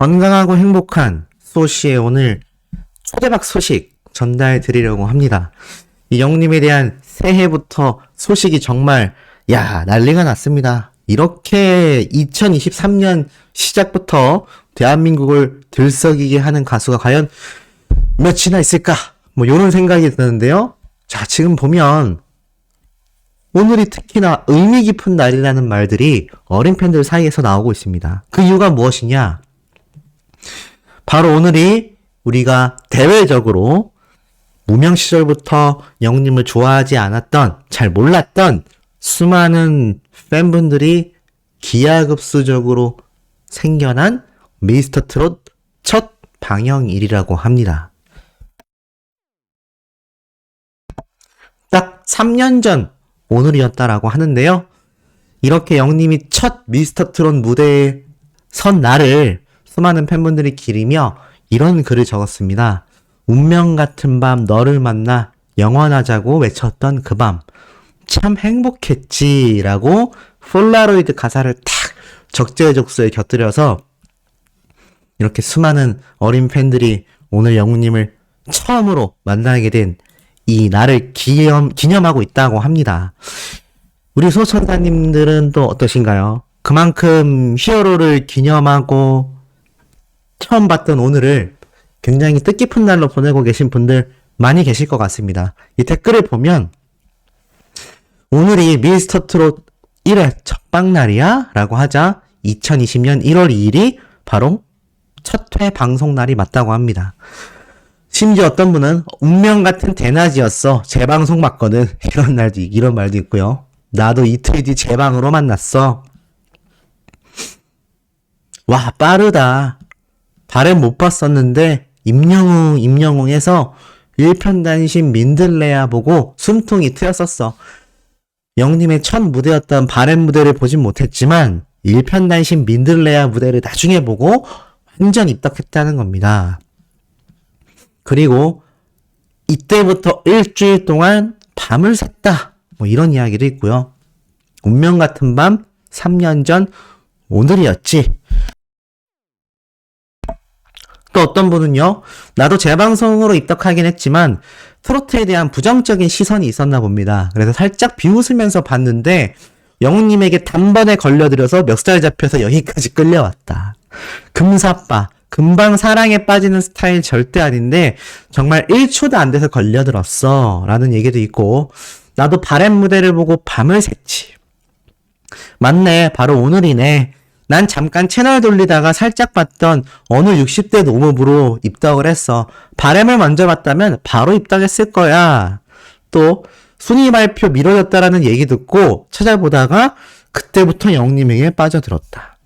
건강하고 행복한 소시의 오늘 초대박 소식 전달 드리려고 합니다. 이 영님에 대한 새해부터 소식이 정말 난리가 났습니다. 이렇게 2023년 시작부터 대한민국을 들썩이게 하는 가수가 과연 몇이나 있을까? 이런 생각이 드는데요. 자, 지금 보면 오늘이 특히나 의미 깊은 날이라는 말들이 어린 팬들 사이에서 나오고 있습니다. 그 이유가 무엇이냐? 바로 오늘이 우리가 대외적으로 무명 시절부터 영님을 좋아하지 않았던, 잘 몰랐던 수많은 팬분들이 기하급수적으로 생겨난 미스터 트롯 첫 방영일이라고 합니다. 딱 3년 전 오늘이었다라고 하는데요. 이렇게 영님이 첫 미스터 트롯 무대에 선 날을 수많은 팬분들이 기리며 이런 글을 적었습니다. 운명 같은 밤 너를 만나 영원하자고 외쳤던 그 밤 참 행복했지 라고 폴라로이드 가사를 탁 적재적소에 곁들여서 이렇게 수많은 어린 팬들이 오늘 영우님을 처음으로 만나게 된 이 날을 기념하고 있다고 합니다. 우리 소천사님들은 또 어떠신가요? 그만큼 히어로를 기념하고 처음 봤던 오늘을 굉장히 뜻깊은 날로 보내고 계신 분들 많이 계실 것 같습니다. 이 댓글을 보면 오늘이 미스터 트롯 1회 첫방날이야? 라고 하자 2020년 1월 2일이 바로 첫 회 방송날이 맞다고 합니다. 심지어 어떤 분은 운명 같은 대낮이었어. 재방송 맞거든. 이런 말도 있고요. 나도 이틀 뒤 재방으로 만났어. 와, 빠르다. 발엔 못 봤었는데 임영웅에서 일편단심 민들레야 보고 숨통이 트였었어. 영님의 첫 무대였던 바램 무대를 보진 못했지만 일편단심 민들레야 무대를 나중에 보고 완전 입덕했다는 겁니다. 그리고 이때부터 일주일 동안 밤을 샜다. 이런 이야기도 있고요. 운명 같은 밤 3년 전 오늘이었지. 또 어떤 분은요, 나도 재방송으로 입덕하긴 했지만 트로트에 대한 부정적인 시선이 있었나 봅니다. 그래서 살짝 비웃으면서 봤는데 영웅님에게 단번에 걸려들여서 멱살 잡혀서 여기까지 끌려왔다. 금사빠, 금방 사랑에 빠지는 스타일 절대 아닌데 정말 1초도 안 돼서 걸려들었어 라는 얘기도 있고, 나도 바램 무대를 보고 밤을 샜지. 맞네, 바로 오늘이네. 난 잠깐 채널 돌리다가 살짝 봤던 어느 60대 노무부로 입덕을 했어. 바램을 먼저 봤다면 바로 입덕했을 거야. 또 순위 발표 미뤄졌다라는 얘기 듣고 찾아보다가 그때부터 영님에게 빠져들었다.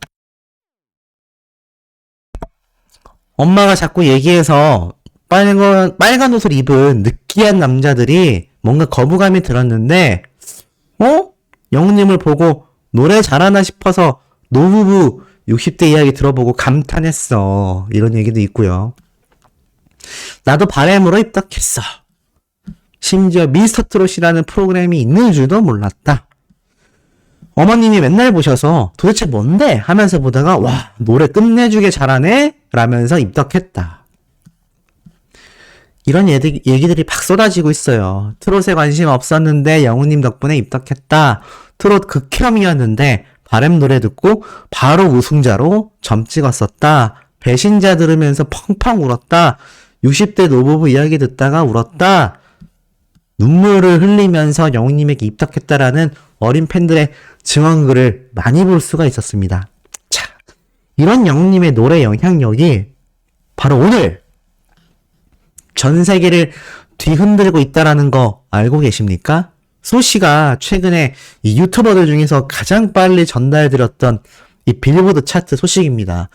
엄마가 자꾸 얘기해서 빨간 옷을 입은 느끼한 남자들이 뭔가 거부감이 들었는데 영님을 보고 노래 잘하나 싶어서 노부부 60대 이야기 들어보고 감탄했어. 이런 얘기도 있고요. 나도 바램으로 입덕했어. 심지어 미스터 트롯이라는 프로그램이 있는 줄도 몰랐다. 어머님이 맨날 보셔서 도대체 뭔데? 하면서 보다가 와, 노래 끝내주게 잘하네? 라면서 입덕했다. 이런 얘기들이 막 쏟아지고 있어요. 트롯에 관심 없었는데 영우님 덕분에 입덕했다. 트롯 극혐이었는데 바램 노래 듣고 바로 우승자로 점 찍었었다. 배신자 들으면서 펑펑 울었다. 60대 노부부 이야기 듣다가 울었다. 눈물을 흘리면서 영웅님에게 입덕했다라는 어린 팬들의 증언글을 많이 볼 수가 있었습니다. 자, 이런 영웅님의 노래 영향력이 바로 오늘 전 세계를 뒤흔들고 있다라는 거 알고 계십니까? 소씨가 최근에 이 유튜버들 중에서 가장 빨리 전달드렸던 이 빌보드 차트 소식입니다.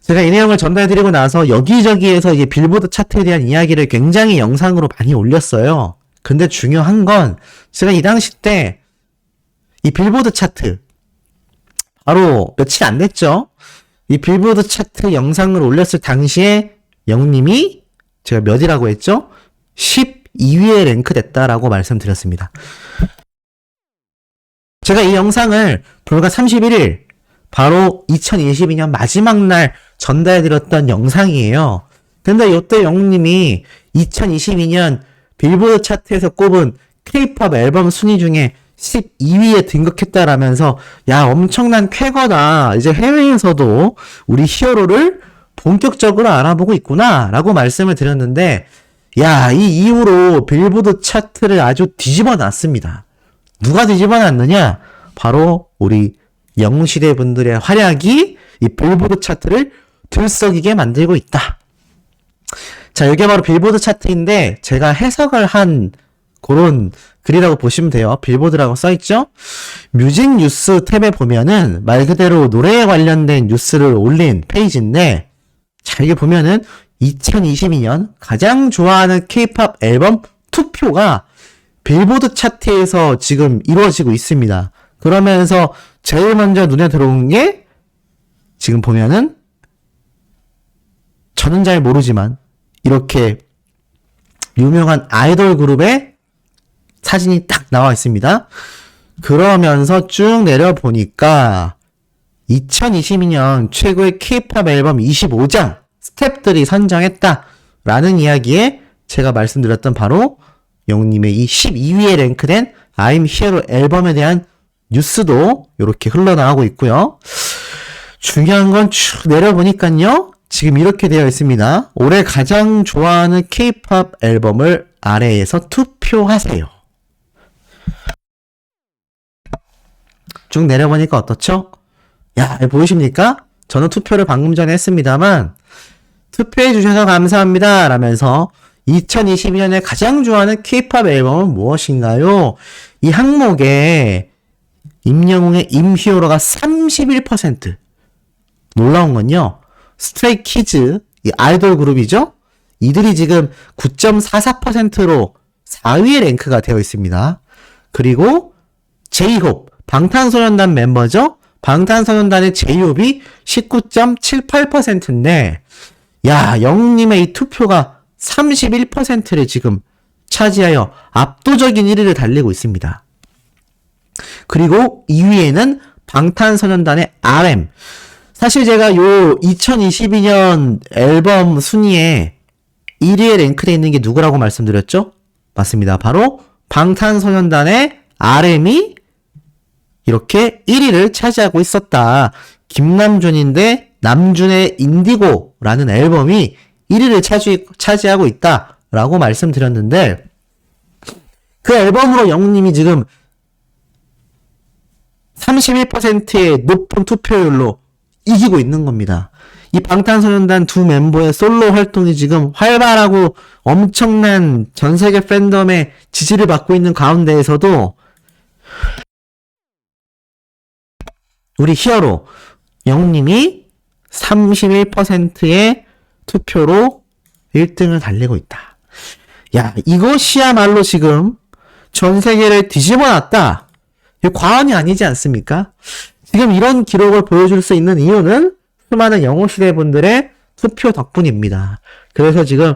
제가 이 내용을 전달드리고 나서 여기저기에서 이 빌보드 차트에 대한 이야기를 굉장히 영상으로 많이 올렸어요. 근데 중요한 건 제가 이 당시 때 이 빌보드 차트 바로 며칠 안 됐죠? 이 빌보드 차트 영상을 올렸을 당시에 영님이 제가 몇이라고 했죠? 12위에 랭크됐다라고 말씀드렸습니다. 제가 이 영상을 불과 31일 바로 2022년 마지막 날 전달해드렸던 영상이에요. 근데 요때 영웅님이 2022년 빌보드 차트에서 꼽은 K-팝 앨범 순위 중에 12위에 등극했다라면서 야 엄청난 쾌거다. 이제 해외에서도 우리 히어로를 본격적으로 알아보고 있구나 라고 말씀을 드렸는데 야 이 이후로 빌보드 차트를 아주 뒤집어 놨습니다. 누가 뒤집어 놨느냐? 바로 우리 영웅시대 분들의 활약이 이 빌보드 차트를 들썩이게 만들고 있다. 자, 이게 바로 빌보드 차트인데 제가 해석을 한 그런 글이라고 보시면 돼요. 빌보드라고 써있죠? 뮤직 뉴스 탭에 보면은 말 그대로 노래에 관련된 뉴스를 올린 페이지인데 자, 이게 보면은 2022년 가장 좋아하는 K-팝 앨범 투표가 빌보드 차트에서 지금 이루어지고 있습니다. 그러면서 제일 먼저 눈에 들어온 게 지금 보면은 저는 잘 모르지만 이렇게 유명한 아이돌 그룹의 사진이 딱 나와 있습니다. 그러면서 쭉 내려보니까 2022년 최고의 K-팝 앨범 25장 스텝들이 선정했다라는 이야기에 제가 말씀드렸던 바로 영웅님의 이 12위에 랭크된 I'm Hero 앨범에 대한 뉴스도 이렇게 흘러나오고 있고요. 중요한 건 쭉 내려보니까요. 지금 이렇게 되어 있습니다. 올해 가장 좋아하는 K-팝 앨범을 아래에서 투표하세요. 쭉 내려보니까 어떻죠? 야, 보이십니까? 저는 투표를 방금 전에 했습니다만 투표해 주셔서 감사합니다 라면서 2022년에 가장 좋아하는 K-팝 앨범은 무엇인가요? 이 항목에 임영웅의 임히어로가 31%. 놀라운 건요. 스트레이키즈, 이 아이돌 그룹이죠? 이들이 지금 9.44%로 4위에 랭크가 되어 있습니다. 그리고 제이홉, 방탄소년단 멤버죠? 방탄소년단의 제이홉이 19.78%인데 야, 영웅님의 이 투표가 31%를 지금 차지하여 압도적인 1위를 달리고 있습니다. 그리고 2위에는 방탄소년단의 RM. 사실 제가 요 2022년 앨범 순위에 1위에 랭크되어 있는 게 누구라고 말씀드렸죠? 맞습니다. 바로 방탄소년단의 RM이 이렇게 1위를 차지하고 있었다. 김남준인데 남준의 인디고라는 앨범이 1위를 차지하고 있다라고 말씀드렸는데 그 앨범으로 영웅님이 지금 31%의 높은 투표율로 이기고 있는 겁니다. 이 방탄소년단 두 멤버의 솔로 활동이 지금 활발하고 엄청난 전세계 팬덤의 지지를 받고 있는 가운데에서도 우리 히어로 영웅님이 31%의 투표로 1등을 달리고 있다. 야, 이것이야말로 지금 전 세계를 뒤집어 놨다. 이거 과언이 아니지 않습니까? 지금 이런 기록을 보여줄 수 있는 이유는 수많은 영웅시대 분들의 투표 덕분입니다. 그래서 지금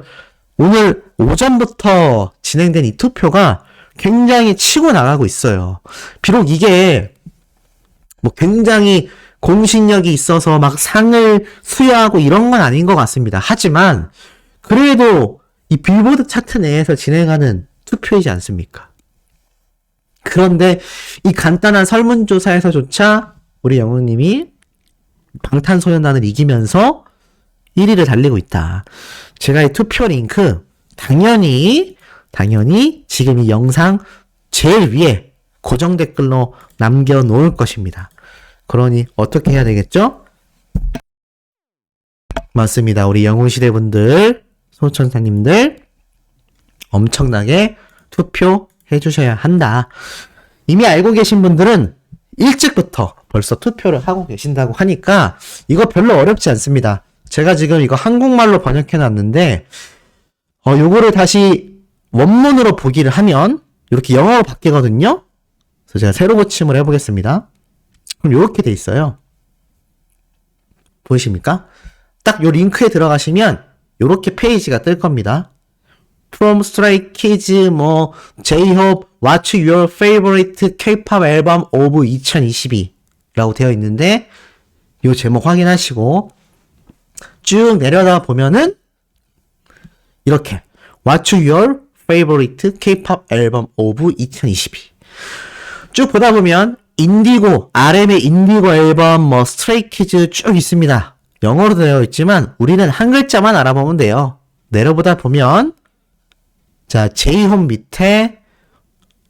오늘 오전부터 진행된 이 투표가 굉장히 치고 나가고 있어요. 비록 이게 뭐 굉장히 공신력이 있어서 막 상을 수여하고 이런 건 아닌 것 같습니다. 하지만 그래도 이 빌보드 차트 내에서 진행하는 투표이지 않습니까? 그런데 이 간단한 설문조사에서조차 우리 영웅님이 방탄소년단을 이기면서 1위를 달리고 있다. 제가 이 투표 링크 당연히 지금 이 영상 제일 위에 고정 댓글로 남겨놓을 것입니다. 그러니 어떻게 해야 되겠죠? 맞습니다. 우리 영웅시대 분들, 소천사님들 엄청나게 투표해 주셔야 한다. 이미 알고 계신 분들은 일찍부터 벌써 투표를 하고 계신다고 하니까 이거 별로 어렵지 않습니다. 제가 지금 이거 한국말로 번역해 놨는데 요거를 다시 원문으로 보기를 하면 이렇게 영어로 바뀌거든요. 그래서 제가 새로 고침을 해보겠습니다. 그럼 이렇게 돼 있어요. 보이십니까? 딱 요 링크에 들어가시면 요렇게 페이지가 뜰 겁니다. From Stray Kids, J-Hope, What's Your Favorite K-pop Album of 2022 라고 되어 있는데 요 제목 확인하시고 쭉 내려다 보면은 이렇게 What's your favorite K-pop album of 2022? 쭉 보다 보면 인디고, RM의 인디고 앨범, 뭐 스트레이키즈 쭉 있습니다. 영어로 되어 있지만 우리는 한 글자만 알아보면 돼요. 내려보다 보면 자, 제이홉 밑에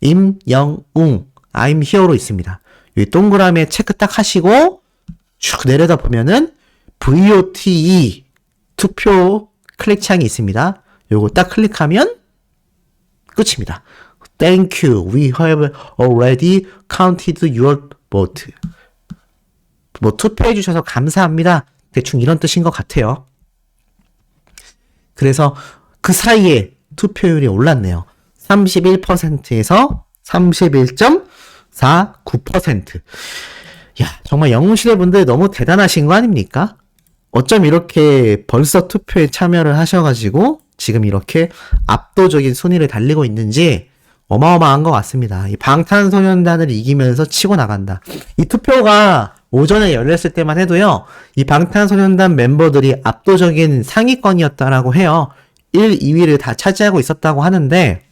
임영웅, I'm here로 있습니다. 여기 동그라미에 체크 딱 하시고 쭉 내려다 보면은 VOTE 투표 클릭 창이 있습니다. 요거 딱 클릭하면 끝입니다. Thank you. We have already counted your vote. 뭐 투표해 주셔서 감사합니다. 대충 이런 뜻인 것 같아요. 그래서 그 사이에 투표율이 올랐네요. 31%에서 31.49%. 야, 정말 영웅시대 분들 너무 대단하신 거 아닙니까? 어쩜 이렇게 벌써 투표에 참여를 하셔가지고 지금 이렇게 압도적인 순위를 달리고 있는지 어마어마한 것 같습니다. 이 방탄소년단을 이기면서 치고 나간다. 이 투표가 오전에 열렸을 때만 해도요, 이 방탄소년단 멤버들이 압도적인 상위권이었다라고 해요. 1, 2위를 다 차지하고 있었다고 하는데,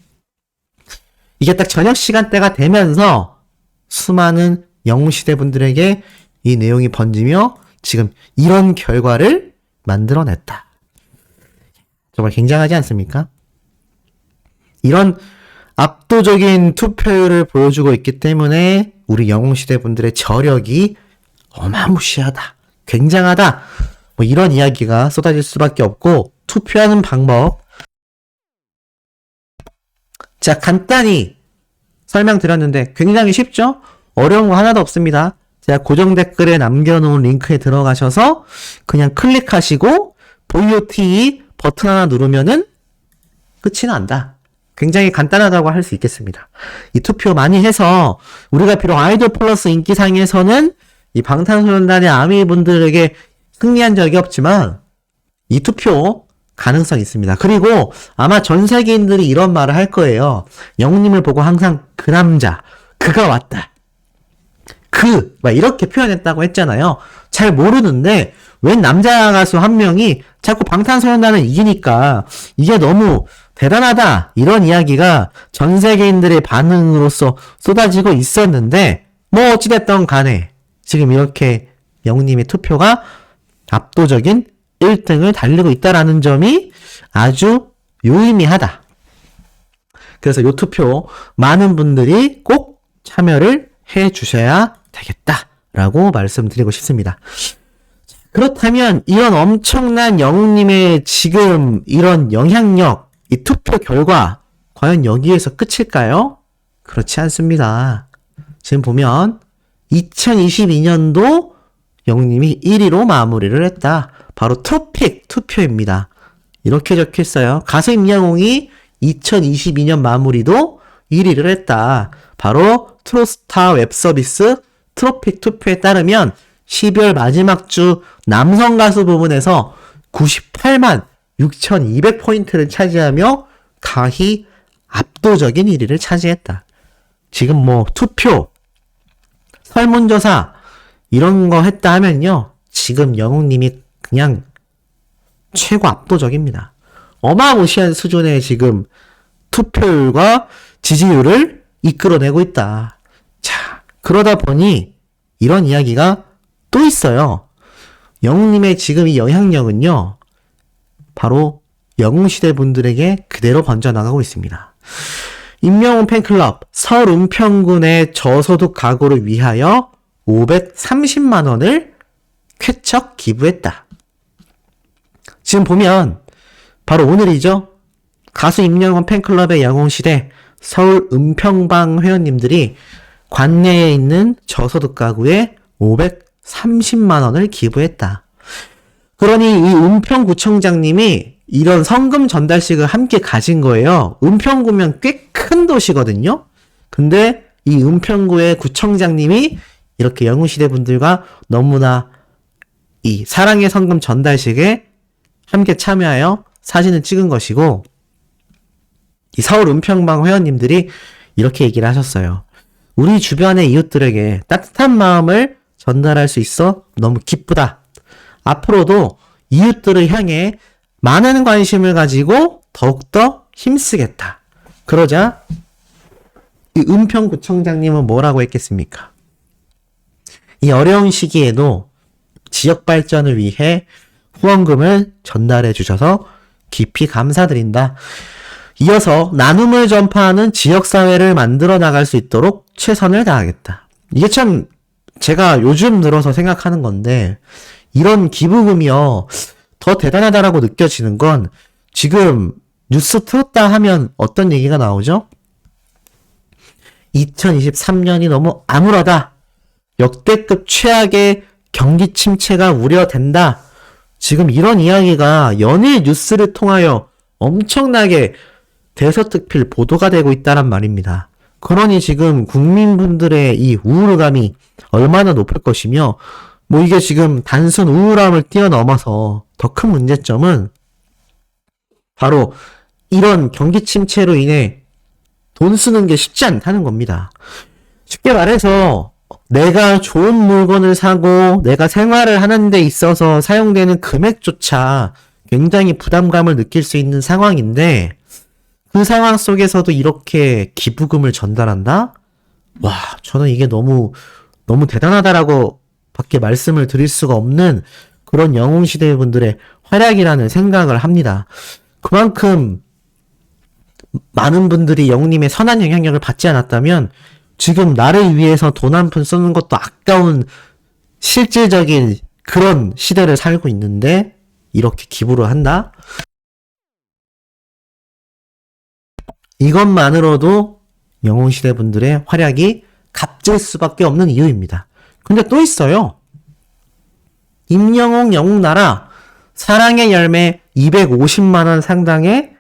이게 딱 저녁 시간대가 되면서 수많은 영웅시대 분들에게 이 내용이 번지며 지금 이런 결과를 만들어냈다. 정말 굉장하지 않습니까? 이런 압도적인 투표율을 보여주고 있기 때문에 우리 영웅시대 분들의 저력이 어마무시하다, 굉장하다, 뭐 이런 이야기가 쏟아질 수밖에 없고, 투표하는 방법 자, 간단히 설명드렸는데 굉장히 쉽죠? 어려운 거 하나도 없습니다. 제가 고정 댓글에 남겨놓은 링크에 들어가셔서 그냥 클릭하시고 VOTE 버튼 하나 누르면은 끝이 난다. 굉장히 간단하다고 할 수 있겠습니다. 이 투표 많이 해서 우리가 비록 아이돌 플러스 인기상에서는 이 방탄소년단의 아미분들에게 승리한 적이 없지만 이 투표 가능성이 있습니다. 그리고 아마 전 세계인들이 이런 말을 할 거예요. 영웅님을 보고 항상 그 남자, 그가 왔다. 막 이렇게 표현했다고 했잖아요. 잘 모르는데 웬 남자 가수 한 명이 자꾸 방탄소년단을 이기니까 이게 너무 대단하다, 이런 이야기가 전 세계인들의 반응으로서 쏟아지고 있었는데, 뭐 어찌됐던 간에 지금 이렇게 영웅님의 투표가 압도적인 1등을 달리고 있다라는 점이 아주 유의미하다. 그래서 이 투표 많은 분들이 꼭 참여를 해 주셔야 되겠다라고 말씀드리고 싶습니다. 그렇다면 이런 엄청난 영웅님의 지금 이런 영향력, 이 투표 결과 과연 여기에서 끝일까요? 그렇지 않습니다. 지금 보면 2022년도 영웅님이 1위로 마무리를 했다. 바로 트로픽 투표입니다. 이렇게 적혀있어요. 가수 임영웅이 2022년 마무리도 1위를 했다. 바로 트로스타 웹서비스 트로픽 투표에 따르면 12월 마지막 주 남성 가수 부문에서 98만 6,200포인트를 차지하며 가히 압도적인 1위를 차지했다. 지금 뭐 투표, 설문조사 이런 거 했다 하면요, 지금 영웅님이 그냥 최고 압도적입니다. 어마무시한 수준의 지금 투표율과 지지율을 이끌어내고 있다. 자, 그러다 보니 이런 이야기가 또 있어요. 영웅님의 지금 이 영향력은요, 바로 영웅시대 분들에게 그대로 번져나가고 있습니다. 임영웅 팬클럽 서울 은평군의 저소득 가구를 위하여 530만 원을 쾌척 기부했다. 지금 보면 바로 오늘이죠. 가수 임영웅 팬클럽의 영웅시대 서울 은평방 회원님들이 관내에 있는 저소득 가구에 530만 원을 기부했다. 그러니 이 은평구청장님이 이런 성금 전달식을 함께 가진 거예요. 은평구면 꽤 큰 도시거든요. 근데 이 은평구의 구청장님이 이렇게 영웅시대 분들과 너무나 이 사랑의 성금 전달식에 함께 참여하여 사진을 찍은 것이고, 이 서울 은평방 회원님들이 이렇게 얘기를 하셨어요. 우리 주변의 이웃들에게 따뜻한 마음을 전달할 수 있어 너무 기쁘다. 앞으로도 이웃들을 향해 많은 관심을 가지고 더욱더 힘쓰겠다. 그러자 이 은평구청장님은 뭐라고 했겠습니까? 이 어려운 시기에도 지역 발전을 위해 후원금을 전달해 주셔서 깊이 감사드린다. 이어서 나눔을 전파하는 지역사회를 만들어 나갈 수 있도록 최선을 다하겠다. 이게 참 제가 요즘 들어서 생각하는 건데, 이런 기부금이요, 더 대단하다라고 느껴지는 건 지금 뉴스 틀었다 하면 어떤 얘기가 나오죠? 2023년이 너무 암울하다. 역대급 최악의 경기 침체가 우려된다. 지금 이런 이야기가 연일 뉴스를 통하여 엄청나게 대서특필 보도가 되고 있다란 말입니다. 그러니 지금 국민분들의 이 우울감이 얼마나 높을 것이며, 뭐 이게 지금 단순 우울함을 뛰어넘어서 더 큰 문제점은 바로 이런 경기 침체로 인해 돈 쓰는 게 쉽지 않다는 겁니다. 쉽게 말해서 내가 좋은 물건을 사고 내가 생활을 하는 데 있어서 사용되는 금액조차 굉장히 부담감을 느낄 수 있는 상황인데, 그 상황 속에서도 이렇게 기부금을 전달한다? 와, 저는 이게 너무 대단하다라고 밖에 말씀을 드릴 수가 없는 그런 영웅시대 분들의 활약이라는 생각을 합니다. 그만큼 많은 분들이 영웅님의 선한 영향력을 받지 않았다면 지금 나를 위해서 돈 한 푼 쓰는 것도 아까운 실질적인 그런 시대를 살고 있는데 이렇게 기부를 한다? 이것만으로도 영웅시대 분들의 활약이 값질 수밖에 없는 이유입니다. 근데 또 있어요. 임영웅 영웅나라 사랑의 열매 250만원 상당의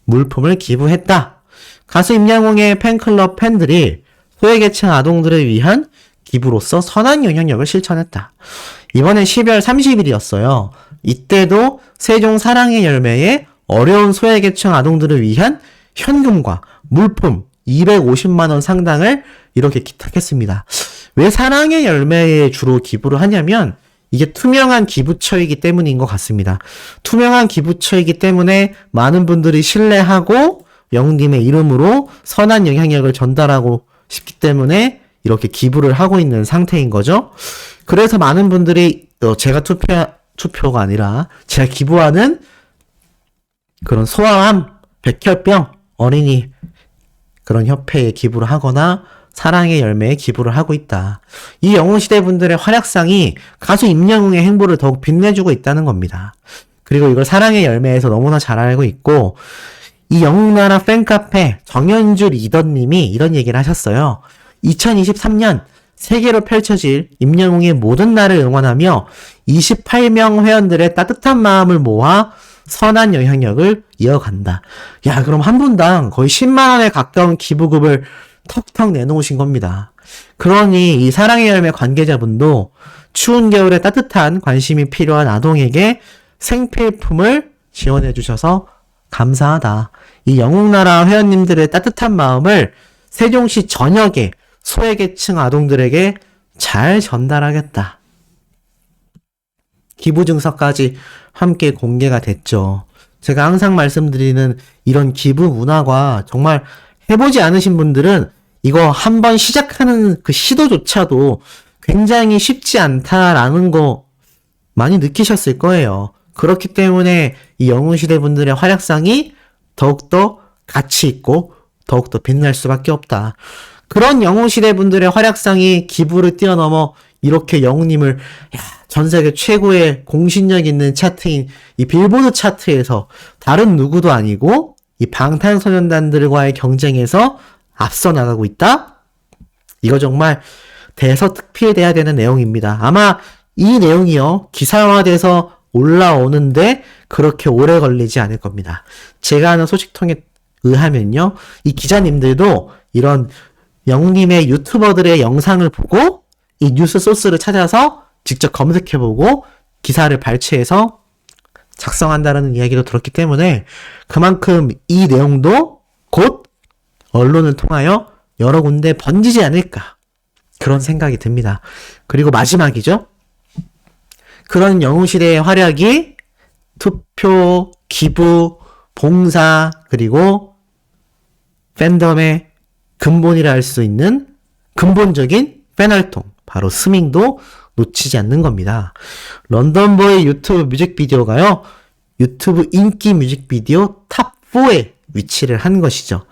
물품을 기부했다. 가수 임영웅의 팬클럽 팬들이 소외계층 아동들을 위한 기부로서 선한 영향력을 실천했다. 이번엔 12월 30일이었어요. 이때도 세종 사랑의 열매에 어려운 소외계층 아동들을 위한 현금과 물품 250만원 상당을 이렇게 기탁했습니다. 왜 사랑의 열매에 주로 기부를 하냐면 이게 투명한 기부처이기 때문인 것 같습니다. 투명한 기부처이기 때문에 많은 분들이 신뢰하고 영웅님의 이름으로 선한 영향력을 전달하고 싶기 때문에 이렇게 기부를 하고 있는 상태인 거죠. 그래서 많은 분들이 제가 투표가 아니라 제가 기부하는 그런 소아암, 백혈병, 어린이 그런 협회에 기부를 하거나 사랑의 열매에 기부를 하고 있다. 이 영웅시대 분들의 활약상이 가수 임영웅의 행보를 더욱 빛내주고 있다는 겁니다. 그리고 이걸 사랑의 열매에서 너무나 잘 알고 있고, 이 영웅나라 팬카페 정현주 리더님이 이런 얘기를 하셨어요. 2023년 세계로 펼쳐질 임영웅의 모든 날을 응원하며 28명 회원들의 따뜻한 마음을 모아 선한 영향력을 이어간다. 야, 그럼 한 분당 거의 10만원에 가까운 기부금을 턱턱 내놓으신 겁니다. 그러니 이 사랑의 열매 관계자분도 추운 겨울에 따뜻한 관심이 필요한 아동에게 생필품을 지원해 주셔서 감사하다. 이 영웅나라 회원님들의 따뜻한 마음을 세종시 전역의 소외계층 아동들에게 잘 전달하겠다. 기부 증서까지 함께 공개가 됐죠. 제가 항상 말씀드리는 이런 기부 문화가 정말 해보지 않으신 분들은 이거 한번 시작하는 그 시도조차도 굉장히 쉽지 않다라는 거 많이 느끼셨을 거예요. 그렇기 때문에 이 영웅시대 분들의 활약상이 더욱더 가치 있고 더욱더 빛날 수밖에 없다. 그런 영웅시대 분들의 활약상이 기부를 뛰어넘어 이렇게 영웅님을 전 세계 최고의 공신력 있는 차트인 이 빌보드 차트에서 다른 누구도 아니고 이 방탄소년단들과의 경쟁에서 앞서 나가고 있다? 이거 정말 대서특필돼야 되는 내용입니다. 아마 이 내용이요, 기사화돼서 올라오는데 그렇게 오래 걸리지 않을 겁니다. 제가 아는 소식통에 의하면요, 이 기자님들도 이런 영웅님의 유튜버들의 영상을 보고 이 뉴스 소스를 찾아서 직접 검색해보고 기사를 발췌해서 작성한다는 이야기도 들었기 때문에 그만큼 이 내용도 곧 언론을 통하여 여러 군데 번지지 않을까, 그런 생각이 듭니다. 그리고 마지막이죠. 그런 영웅시대의 활약이 투표, 기부, 봉사, 그리고 팬덤의 근본이라 할 수 있는 근본적인 팬활동, 바로 스밍도 놓치지 않는 겁니다. 런던보이 유튜브 뮤직비디오가요, 유튜브 인기 뮤직비디오 탑4에 위치를 한 것이죠.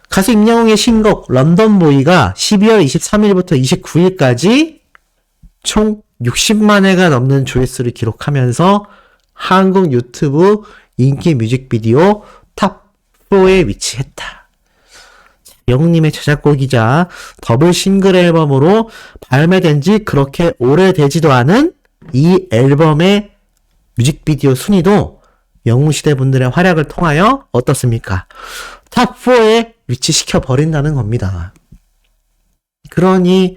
가수 임영웅의 신곡 런던보이가 12월 23일부터 29일까지 총 60만 회가 넘는 조회수를 기록하면서 한국 유튜브 인기 뮤직비디오 탑4에 위치했다. 영웅님의 제작곡이자 더블 싱글 앨범으로 발매된 지 그렇게 오래되지도 않은 이 앨범의 뮤직비디오 순위도 영웅시대 분들의 활약을 통하여 어떻습니까? 탑4에 위치시켜 버린다는 겁니다. 그러니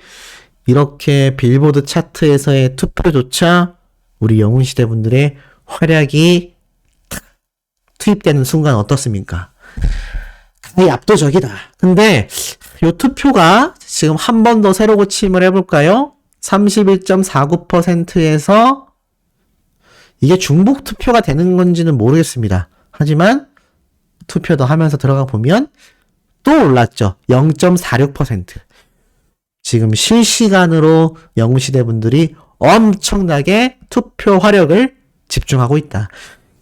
이렇게 빌보드 차트에서의 투표조차 우리 영웅시대 분들의 활약이 투입되는 순간 어떻습니까? 거의 압도적이다. 근데 이 투표가 지금 한 번 더 새로 고침을 해볼까요? 31.49%에서 이게 중복 투표가 되는 건지는 모르겠습니다. 하지만 투표 더 하면서 들어가 보면 또 올랐죠. 0.46%. 지금 실시간으로 영웅시대 분들이 엄청나게 투표 화력을 집중하고 있다.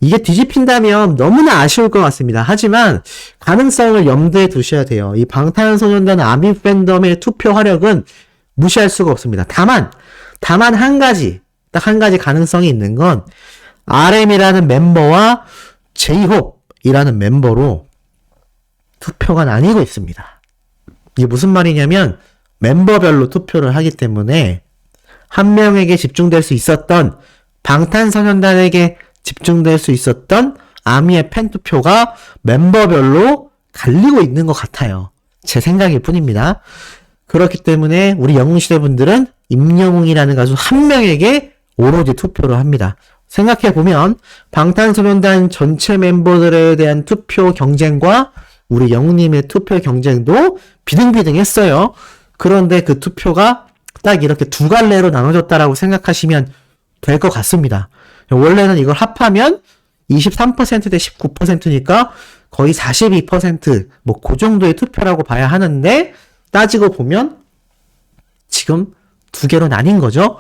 이게 뒤집힌다면 너무나 아쉬울 것 같습니다. 하지만 가능성을 염두에 두셔야 돼요. 이 방탄소년단 아미 팬덤의 투표 화력은 무시할 수가 없습니다. 다만 한 가지, 딱 한 가지 가능성이 있는 건 RM이라는 멤버와 제이홉이라는 멤버로 투표가 나뉘고 있습니다. 이게 무슨 말이냐면 멤버별로 투표를 하기 때문에 한 명에게 집중될 수 있었던, 방탄소년단에게 집중될 수 있었던 아미의 팬투표가 멤버별로 갈리고 있는 것 같아요. 제 생각일 뿐입니다. 그렇기 때문에 우리 영웅시대 분들은 임영웅이라는 가수 한 명에게 오로지 투표를 합니다. 생각해보면 방탄소년단 전체 멤버들에 대한 투표 경쟁과 우리 영웅님의 투표 경쟁도 비등비등했어요. 그런데 그 투표가 딱 이렇게 두 갈래로 나눠졌다라고 생각하시면 될 것 같습니다. 원래는 이걸 합하면 23% 대 19%니까 거의 42%, 뭐 그 정도의 투표라고 봐야 하는데, 따지고 보면 지금 두 개로 나뉜 거죠.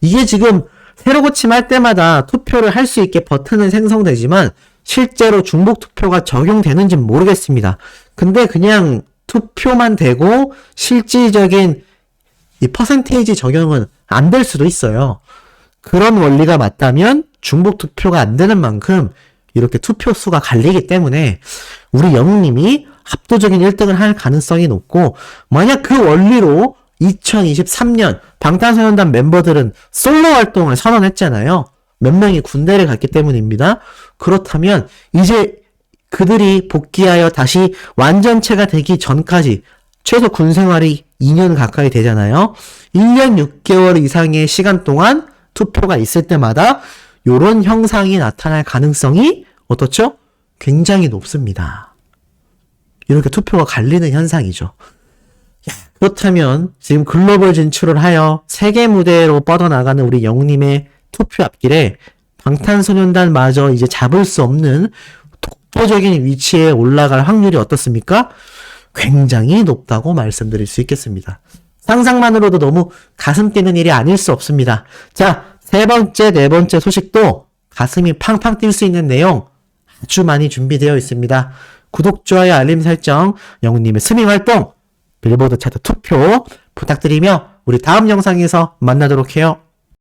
이게 지금 새로 고침할 때마다 투표를 할 수 있게 버튼은 생성되지만 실제로 중복 투표가 적용되는지 모르겠습니다. 근데 그냥 투표만 되고 실질적인 이 퍼센테이지 적용은 안 될 수도 있어요. 그런 원리가 맞다면 중복 투표가 안 되는 만큼 이렇게 투표 수가 갈리기 때문에 우리 영웅님이 압도적인 1등을 할 가능성이 높고, 만약 그 원리로 2023년 방탄소년단 멤버들은 솔로 활동을 선언했잖아요. 몇 명이 군대를 갔기 때문입니다. 그렇다면 이제 그들이 복귀하여 다시 완전체가 되기 전까지 최소 군 생활이 2년 가까이 되잖아요. 1년 6개월 이상의 시간 동안 투표가 있을 때마다 이런 형상이 나타날 가능성이 어떻죠? 굉장히 높습니다. 이렇게 투표가 갈리는 현상이죠. 그렇다면 지금 글로벌 진출을 하여 세계 무대로 뻗어나가는 우리 영웅님의 투표 앞길에 방탄소년단마저 이제 잡을 수 없는 독보적인 위치에 올라갈 확률이 어떻습니까? 굉장히 높다고 말씀드릴 수 있겠습니다. 상상만으로도 너무 가슴 뛰는 일이 아닐 수 없습니다. 자, 세 번째, 네 번째 소식도 가슴이 팡팡 뛸 수 있는 내용 아주 많이 준비되어 있습니다. 구독, 좋아요, 알림 설정, 영웅님의 스밍 활동, 빌보드 차트 투표 부탁드리며 우리 다음 영상에서 만나도록 해요.